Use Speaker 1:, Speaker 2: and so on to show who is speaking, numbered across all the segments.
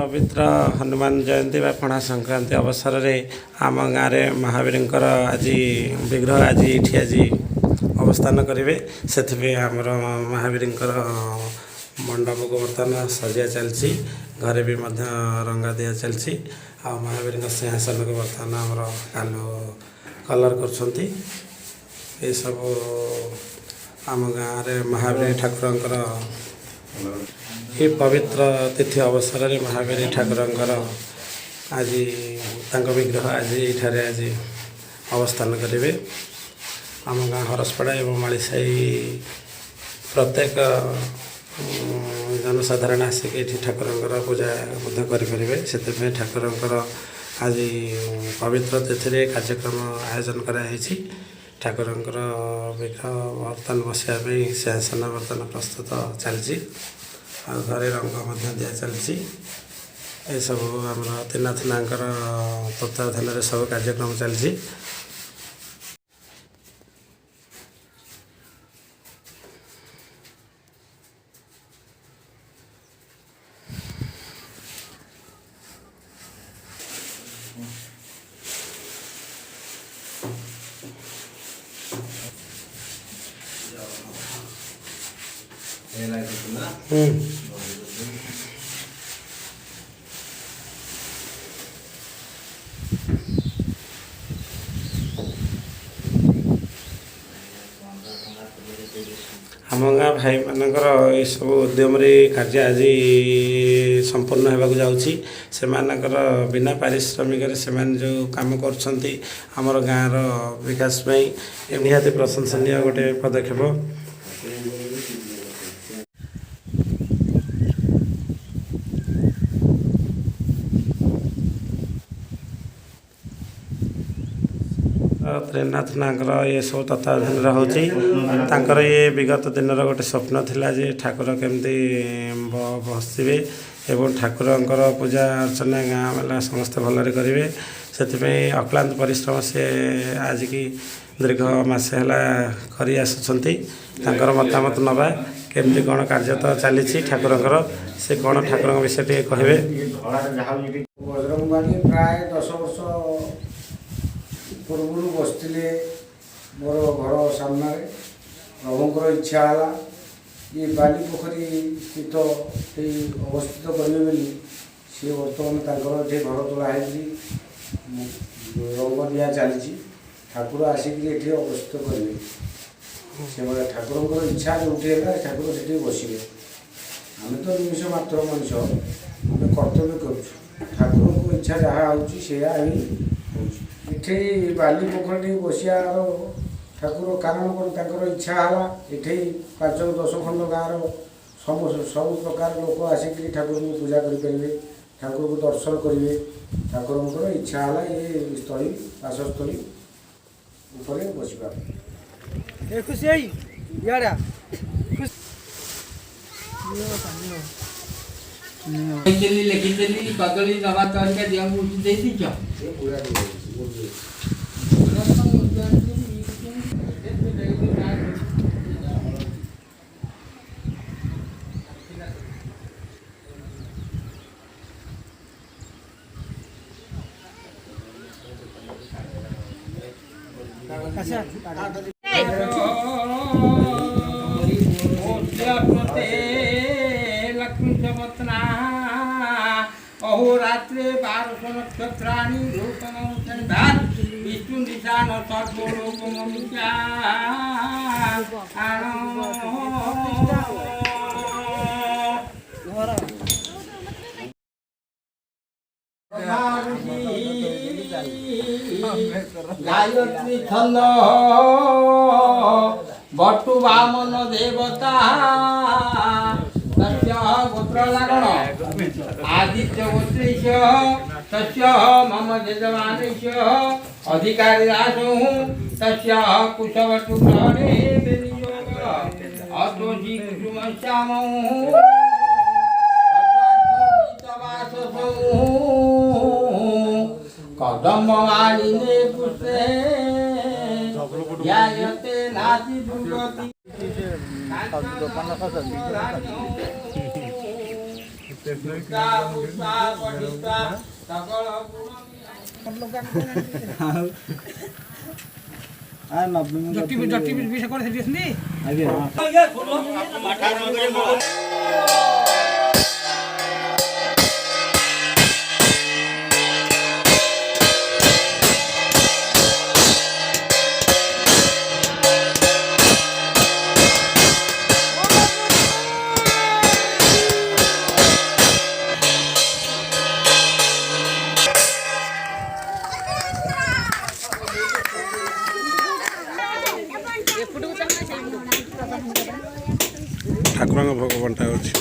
Speaker 1: पवित्र हनुमान जयंती व पणा संक्रांति अवसर में आम गाँव में महावीर आज विग्रह आज अवस्थान करेंगे से आमर महावीर मंडप को बर्तमान सजा चलती घरे भी रंगा दिया चलती आ महावीर सिंहासन को बर्तमान आमर कालो कलर कर सब आम गाँव में महावीर ठाकुर ये पवित्र तिथि अवसर में महावीर ठाकुर आज विग्रह आज ये आज अवस्थान करेंगे आम गाँ हरसपड़ा एवं मालीसाही प्रत्येक जनसाधारण आसिक ये ठाकुर पूजा करेंगे से ठाकुर आज पवित्र तिथि कार्यक्रम आयोजन कराई ठाकुर विग्रह बर्तन बसया सिंहासन बर्तन प्रस्तुत चलती घरे रंग दिया चलती ये सब आम त्रिनाथ ना तत्वावधान सब कार्यक्रम चलती आम गाँ भाई मानकर ये सब उद्यम कार्य आज संपूर्ण होगा जाऊँगी से बिना पारिश्रमिक से जो कम कर गाँव विकास निहाती प्रशंसनीय गोटे पदक्षेप त्रिनाथ नागर ये सब तत्वावधान होकर ये विगत दिन गोटे स्वप्न थिला जे ठाकुर केमती बसवे एवं ठाकुर पूजा अर्चना गाँ वाला समस्त भलरे करेंगे से अक्लांत परिश्रम से आज की दीर्घ मसे कर मतामत नवा केमती कौन कार्य तो चली ठाकुर से कौन ठाकुर विषय टे कहे
Speaker 2: प्राय 10 वर्ष पूर्व बसते मोर घर सामने प्रभुंर इच्छा है ये बाली पोखरी स्थित अवस्थित करेंगे सी बर्तमान घर तोड़ाई रंग दिया चली ठाकुर आसिक अवस्थित करेंगे से ठाकुर इच्छा जो ठाकुर से बसवे आम तो निमिष मात्र मनुष्य आम कर्तव्य करुँ ठाकुर को इच्छा जहाँ हो इठे बाली पोखरी बसियार ठाकुर कारण कौन इच्छा है ये 5-10 खंड गाँव सब प्रकार लोक आसिक ठाकुर को पूजा करेंगे ठाकुर को दर्शन करेंगे ठाकुर इच्छा है ये स्थली बासस्थली बसवा
Speaker 3: खुशी लिखी कदली दवा तरीका दिया दे दीच लक्ष्मी चमत्ना अहोरात्रे 12 नक्षत्राणि विष्णु दिशान सर्वलोकमनुष्या गायत्री छंद बटु वामन देवता तस्य गोत्र लागण आदित्य गोत्रेश तस्य मम यजमानेश अधिकारी रासु तस्य कुशवटु ग्रहणे विनियोग अतोषि कुसुम श्यामौ कदम मालिने पुष्पे ध्यायते नाति दुर्गति
Speaker 1: ଠାକୁରଙ୍କ ଭୋଗ ବଣ୍ଟା ହେଉଛି।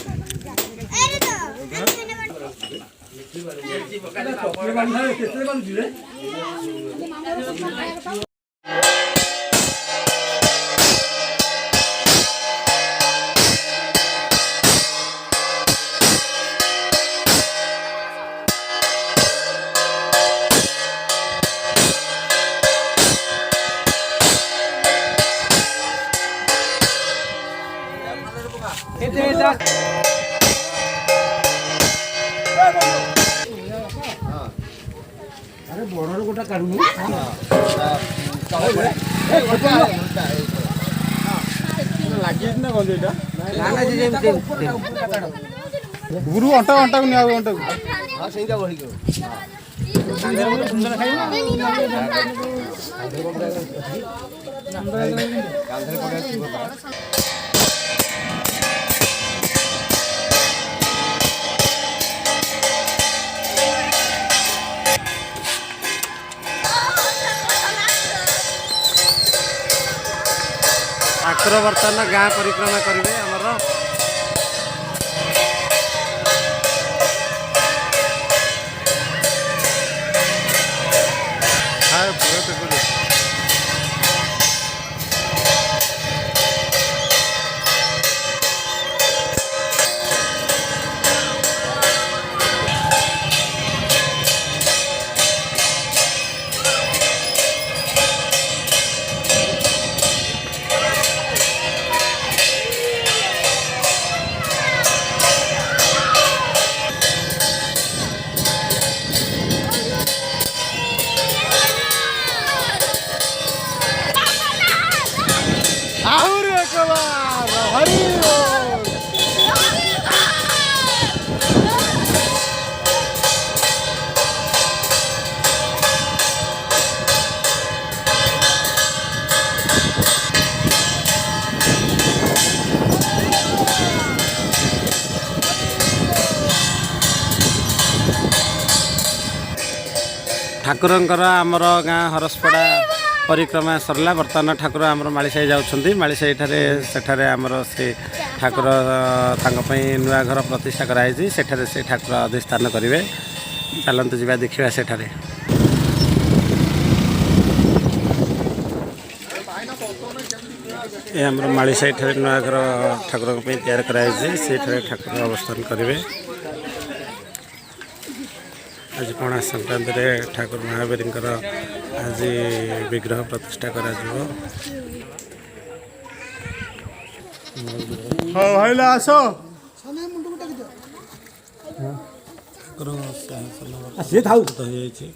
Speaker 2: ଆରେ ବଡ଼ର ଗୋଟା କାଢୁନି
Speaker 4: ଗୁରୁ ଅଣ୍ଟା ଅଣ୍ଟାକୁ ନିଆ ଅଣ୍ଟାକୁ
Speaker 1: ଠାକୁର ବର୍ତ୍ତମାନ ଗାଁ ପରିକ୍ରମା କରିବେ ଆମର। ଠାକୁରଙ୍କର ଆମର ଗାଁ ହରସପଡ଼ା ପରିକ୍ରମା ସରିଲା। ବର୍ତ୍ତମାନ ଠାକୁର ଆମର ମାଳିସାହି ଯାଉଛନ୍ତି। ମାଳିସାହିଠାରେ ସେଠାରେ ଆମର ସେ ଠାକୁର ତାଙ୍କ ପାଇଁ ନୂଆ ଘର ପ୍ରତିଷ୍ଠା କରାଯାଇଛି। ସେଠାରେ ସେ ଠାକୁର ଅଧିଷ୍ଠାନ କରିବେ। ଚାଲନ୍ତୁ ଯିବା ଦେଖିବା ସେଠାରେ। ଏ ଆମର ମାଳିସାହିଠାରେ ନୂଆ ଘର ଠାକୁରଙ୍କ ପାଇଁ ତିଆରି କରାଯାଇଛି। ସେଠାରେ ଠାକୁର ଅବସ୍ଥାନ କରିବେ। ଆଜି ପଣା ସଂକ୍ରାନ୍ତିରେ ଠାକୁର ମହାବୀରଙ୍କର ଆଜି ବିଗ୍ରହ ପ୍ରତିଷ୍ଠା କରାଯିବ।
Speaker 4: ଭାଇଲା ଆସ
Speaker 1: ହେଇଯାଇଛି।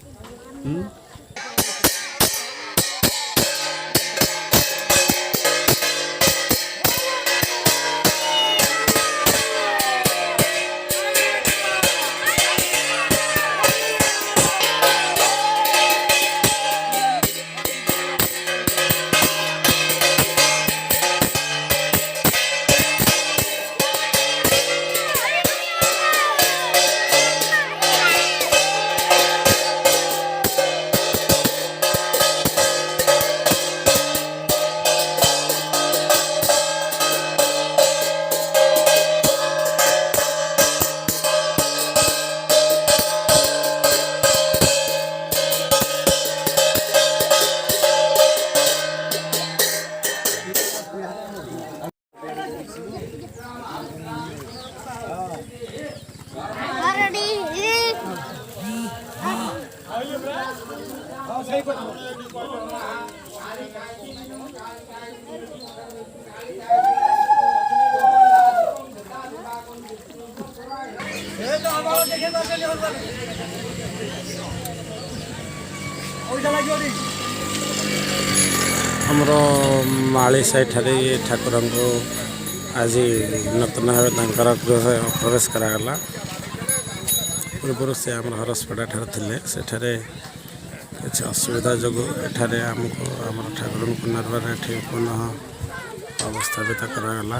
Speaker 1: ଆମର ମାଳି ସାହିଠାରେ ଠାକୁରଙ୍କୁ ଆଜି ନୂତନ ଭାବେ ତାଙ୍କର ଗୃହ ପ୍ରବେଶ କରାଗଲା। ପୂର୍ବରୁ ସେ ଆମର ହରସପଡ଼ା ଠାରେ ଥିଲେ। ସେଠାରେ କିଛି ଅସୁବିଧା ଯୋଗୁଁ ଏଠାରେ ଆମକୁ ଆମର ଠାକୁରଙ୍କୁ ପୁନର୍ବାର ଏଠି ପୁନଃ ଅବସ୍ଥାପିତ କରାଗଲା।